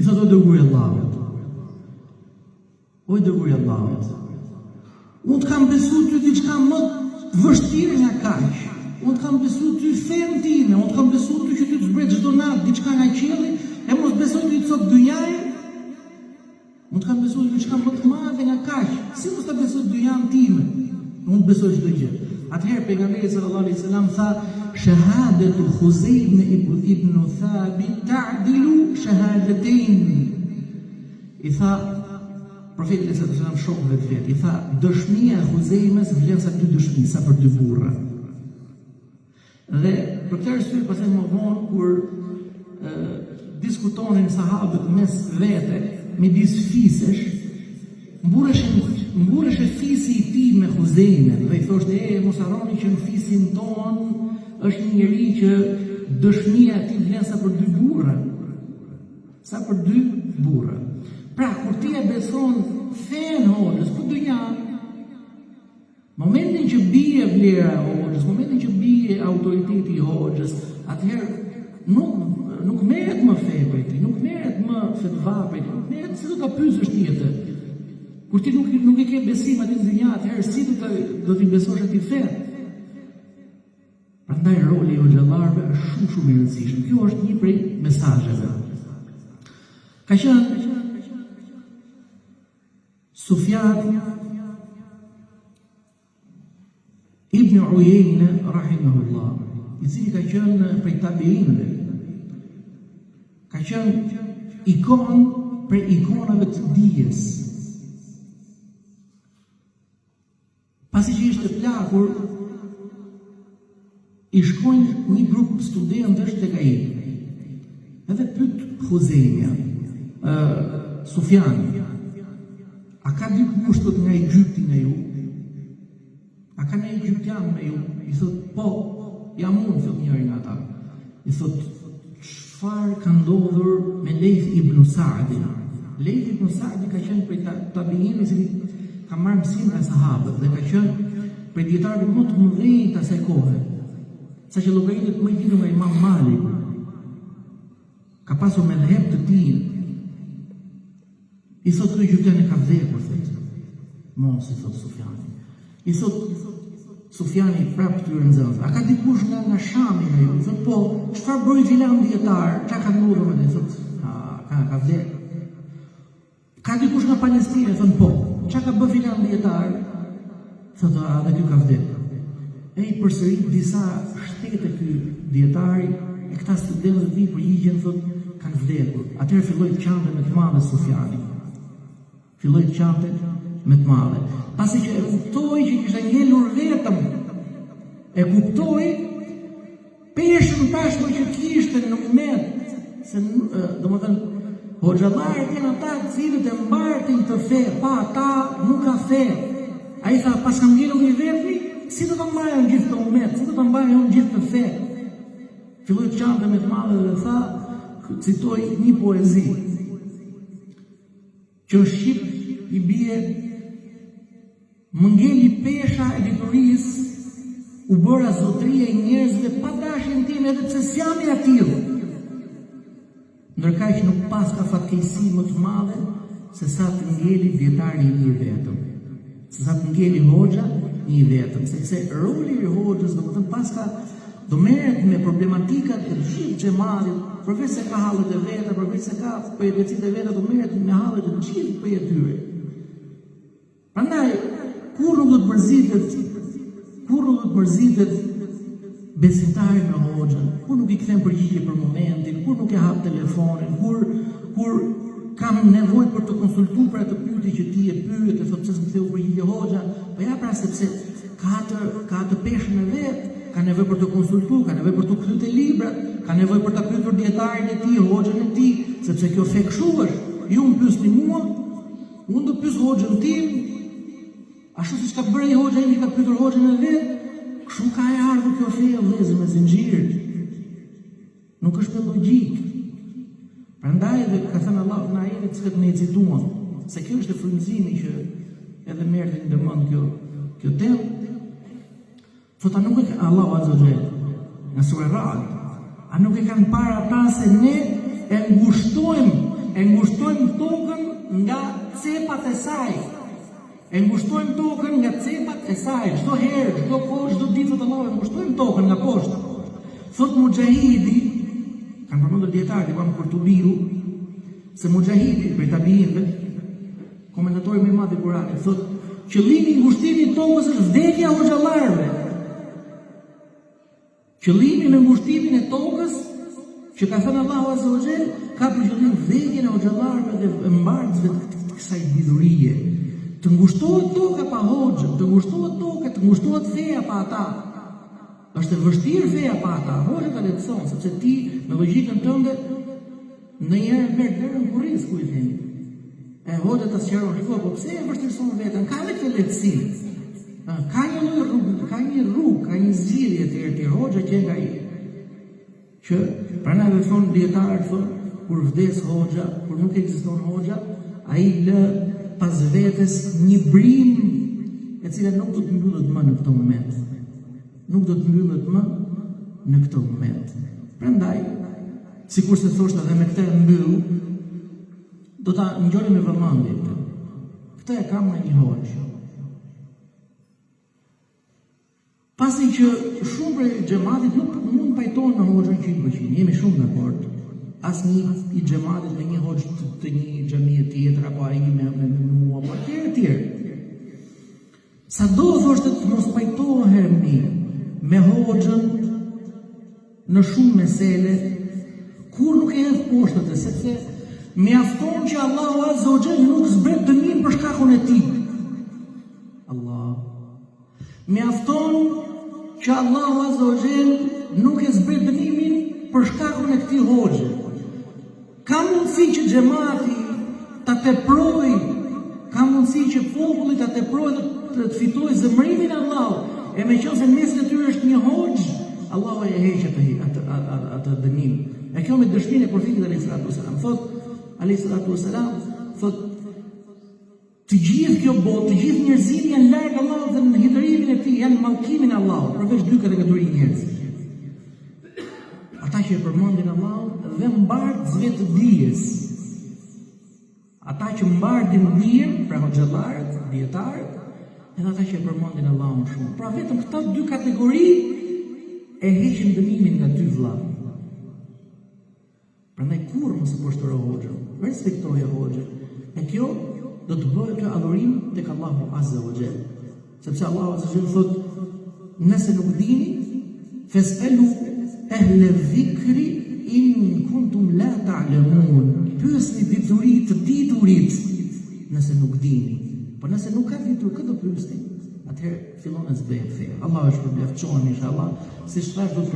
I thotë, o dërguari i Allahut. O dërguari i Allahut. Unë të kam besu ty diçka më të vështirë nga kaq. Unë të kam besu ty fen time, unë të kam besu ty që ty të zbret çdo natë diçka nga qielli, e mos besoj ty të sot dynjaje. Unë të kam besu ty diçka më të madhe nga kaq. Si mos ta besoj dynjan time? Unë besoj çdo gjë. Atëherë pejgamberi sallallahu alaihi wasallam tha, shahadatu Khuzaym ibn Thabit ta'dilu shahadatayn. I tha profeti sallallahu alaihi wasallam shokëve të vet, i tha, dëshmia e Khuzejmës vlen sa 2 dëshmi, sa për 2 burra. Dhe për këtë arsye pastaj më vonë kur diskutonin sahabët mes vete midis fisesh, mburesh e fisi i tij me Khuzejmën dhe i thoshte, mos harroni që në fisin ton është një njeri që dëshmia e tij vlen sa për 2 burra. Sa për 2 burra. Pra, kur ti e beson fen hoxhës, ku do janë? Momentin që bie vlera e hoxhës, momentin që bie autoriteti i hoxhës, atëherë nuk merret më fe prej tij, nuk merret më fetva prej tij, nuk merret se do ta pyesësh tjetër. Kur ti nuk e ke besim atë në dynjë, atëherë si do t'i besosh atij fe? Prandaj roli i xhallarëve është shumë i rëndësishëm. Kjo është një prej mesazheve. Ka qenë Sufjan ibn Uyeyne rahimahullah, i cili ka qenë prej tabiinëve, ka qenë ikon për ikonave të dijes. Pasi që ishte plakur, i shkojnë një grup studentësh tek ai. Edhe pyet Khuzejmja, Sufjani, a ka dikush thot nga Egjipti nga ju? A ka një egjiptian me ju? I thot, po, jam unë, thot njëri nga ata. I thot, çfarë ka ndodhur me Lejth ibn Sa'din? Lejth ibn Sa'di ka qenë prej tabiinëve që ka marrë mësim nga sahabët dhe ka qenë prej dietarëve më të mëdhenj të asaj kohe. Sa që llogaritet më i ditur nga Imam Malik. Ka pasur me dhëb të tij. I thot, ky egjiptian ka vdekur, thot. Mos, i thot Sufjani. I thot Sufjani prap këtyre nxënësve, a ka dikush nga Shami nga ju? I thot, po, çfarë bëri filan dietar? Çka ka ndodhur me? I thot, ka vdekur. Ka dikush nga Palestinë? Thon, po. Çka ka bërë filan dietar? Thot, edhe ky ka vdekur. E i përsërit disa shtete ky dietari, e këta studentët e tij përgjigjen, thot, kanë vdekur. Atëherë filloi të qante me të madhe Sufjani. Filloi të qante me të madhe. Pasi që e kuptoi që kishte ngelur vetëm, e kuptoi peshën tashmë që kishte në umet, se domethënë hoxhallarët janë ata të cilët e mbartin të fe, pa ata nuk ka fe. Ai tha, pas kam ngelur një vetmi, si do ta mbajmë gjithë të umet, si do ta mbajmë gjithë të fe? Filloi të qante me të madhe dhe tha, citoj një poezi, që shqip i bie, më ngeli pesha e diturisë, u bëra zotëria e njerëzve pa dashjen time, edhe pse s'jam i atill. Ndërkaq nuk pas ka fatkeqësi më të madhe se sa të ngeli dietari i një vetëm. Se sa të ngeli hoxha një vetëm, sepse roli i hoxhës domethënë paska do merret me problematikat e gjithë xhamatit, përveç se ka hallet e veta, përveç se ka përjetësitë e veta, do merret me hallet e gjithë përjetëtyre. Prandaj kur nuk do të përzitet besimtari me hoxhën, kur nuk i kthen përgjigje për momentin, kur nuk e hap telefonin, kur kam nevojë për të konsultuar për atë pyetje që ti e pyet, e thotë pse s'm theu përgjigje hoxha, po ja pra sepse ka atë peshën e vet, ka nevojë për të konsultuar, ka nevojë për të kthyer te librat, ka nevojë për ta pyetur dietarin e tij, hoxhën e tij, sepse kjo fe kshu është. Ju më pyesni mua, unë do pyes hoxhën tim, ashtu siç ka bërë hoxha im që ka pyetur hoxhën e vet, kështu ka e ardhur kjo fe vëllezër me zinxhir. Nuk është me logjik. Prandaj dhe ka thënë Allahu në ajetin që ne cituam, se kjo është frymëzimi që edhe merret në mend kjo temë. Thotë nuk e ka Allahu Azza wa Jalla në sura Ra'd, a nuk e kanë parë ata se ne e ngushtojmë, e e ngushtojmë tokën nga cepat e saj. E ngushtojmë tokën nga cepat e saj. Çdo herë, çdo kohë, çdo ditë të Allahut e ngushtojmë tokën nga poshtë. Thot Mujahidi, kanë përmendur dietarët Imam Kurtubiu, se Mujahidi për tabiinëve, komentatori më i madh i Kuranit, thot qëllimi i ngushtimit tokës është vdekja e hoxhallarëve. Qëllimi në ngushtimin e tokës, që ka thënë Allahu Azza wa Jall, ka për qëllim vdekjen e hoxhallarëve dhe mbartësve të kësaj bidurie. Të ngushtohet toka pa hoxhë, të ngushtohet toka, të ngushtohet feja pa ata. Është e vështirë feja pa ata. Hoxha ta lehtëson, sepse ti me logjikën tënde ndonjëherë merr derën kurriz ku i themi. E hoxha ta sqaron, shikoj, po pse e vështirëson veten? Ka edhe këtë lehtësi. Ka një rrugë, ka një zgjidhje të hoxha që nga ai. Që pranaj dhe thonë dietarët, thonë, kur vdes hoxha, kur nuk ekziston hoxha, ai lë pas vetes një brim e cila nuk do të mbyllet më në këtë moment. Nuk do të mbyllet më në këtë moment. Prandaj, sikur se thoshta edhe me këtë mbyll, do ta ngjolim me vëmendje këtë. Këtë e kam në një hoxh. Pasi që shumë prej xhamatit nuk mund pajtohen me hoxhën 100%, jemi shumë dakord. Asnjë i xhamatit me një hoxh të një xhamie tjetër apo ai me mua apo tjerë. Sado thoshte të mos pajtohemi me hoxhën në shumë mesele, kur nuk e hedh poshtët, sepse mjafton që Allahu Azza wa Jall nuk zbret dënim për shkakun e tij. Mjafton që Allahu Azza wa Jall nuk e zbret dënimin për shkakun e këtij hoxhe. Ka mundësi që xhamati ta teprojë, ka mundësi që populli ta teprojë dhe të fitojë zemrimin e Allahut. E meqense në mes të tyre është një hoxh, Allahu e heq atë dënim. E kjo me dëshminë e profetit alayhis salam. Thot alayhis salam, thot të gjithë kjo botë, të gjithë njerëzimi janë larg Allahut dhe në hidhurimin e tij, janë mallkimin e Allahut, përveç dy kategori njerëz. Ata që e përmendin Allahun dhe mbartësve të dijes. Ata që mbardhin dijen, pra hoxhallarët, dietarët, edhe ata që e përmendin Allahun shumë. Pra vetëm këto dy kategori e heqin dënimin nga dy vëlla. Prandaj kurrë mos e poshtoro hoxhën, respektoje hoxhën. E kjo do të bëhet të adhurim tek Allahu Azza wa Jall. Sepse Allahu Azza wa Jall thot, nëse nuk dini, fes'alu ehle dhikri in kuntum la ta'lamun. Pyesni të diturit nëse nuk dini. Po nëse nuk ka ditur, këtë do pyesni. Atëherë fillon të zbehet feja. Allahu e shpërblet, inshallah, si thash do të